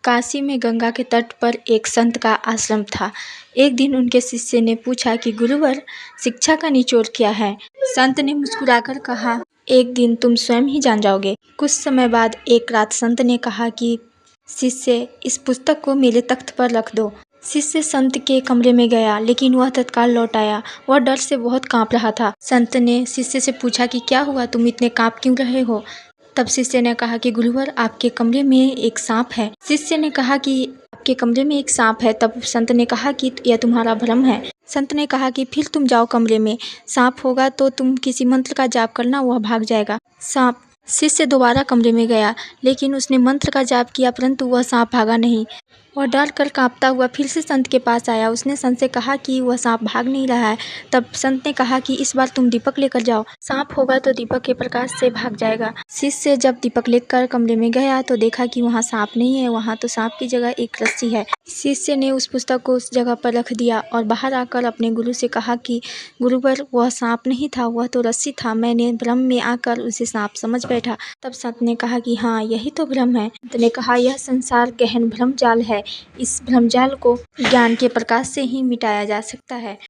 काशी में गंगा के तट पर एक संत का आश्रम था। एक दिन उनके शिष्य ने पूछा कि गुरुवर, शिक्षा का निचोड़ क्या है? संत ने मुस्कुराकर कहा, एक दिन तुम स्वयं ही जान जाओगे। कुछ समय बाद एक रात संत ने कहा कि शिष्य, इस पुस्तक को मेरे तख्त पर रख दो। शिष्य संत के कमरे में गया, लेकिन वह तत्काल लौट आया। वह डर से बहुत कांप रहा था। संत ने शिष्य से पूछा कि क्या हुआ, तुम इतने कांप क्यों रहे हो? तब शिष्य ने कहा कि गुरुवर, आपके कमरे में एक सांप है। शिष्य ने कहा कि आपके कमरे में एक सांप है। तब संत ने कहा कि यह तुम्हारा भ्रम है। संत ने कहा कि फिर तुम जाओ कमरे में, सांप होगा तो तुम किसी मंत्र का जाप करना, वह भाग जाएगा। सांप। शिष्य दोबारा कमरे में गया, लेकिन उसने मंत्र का जाप किया, परंतु वह सांप भागा नहीं। वह डर कर कांपता हुआ फिर से संत के पास आया। उसने संत से कहा कि वह सांप भाग नहीं रहा है। तब संत ने कहा कि इस बार तुम दीपक लेकर जाओ, सांप होगा तो दीपक के प्रकाश से भाग जाएगा। शिष्य जब दीपक लेकर कमरे में गया तो देखा कि वहाँ सांप नहीं है, वहाँ तो सांप की जगह एक रस्सी है। शिष्य ने उस पुस्तक को उस जगह पर रख दिया और बाहर आकर अपने गुरु से कहा कि गुरुवर, वह सांप नहीं था, वह तो रस्सी था। मैंने भ्रम में आकर उसे सांप समझ बैठा। तब संत ने कहा कि हाँ, यही तो भ्रम है। संत ने कहा, यह संसार गहन भ्रम जाल है। इस भ्रमजाल को ज्ञान के प्रकाश से ही मिटाया जा सकता है।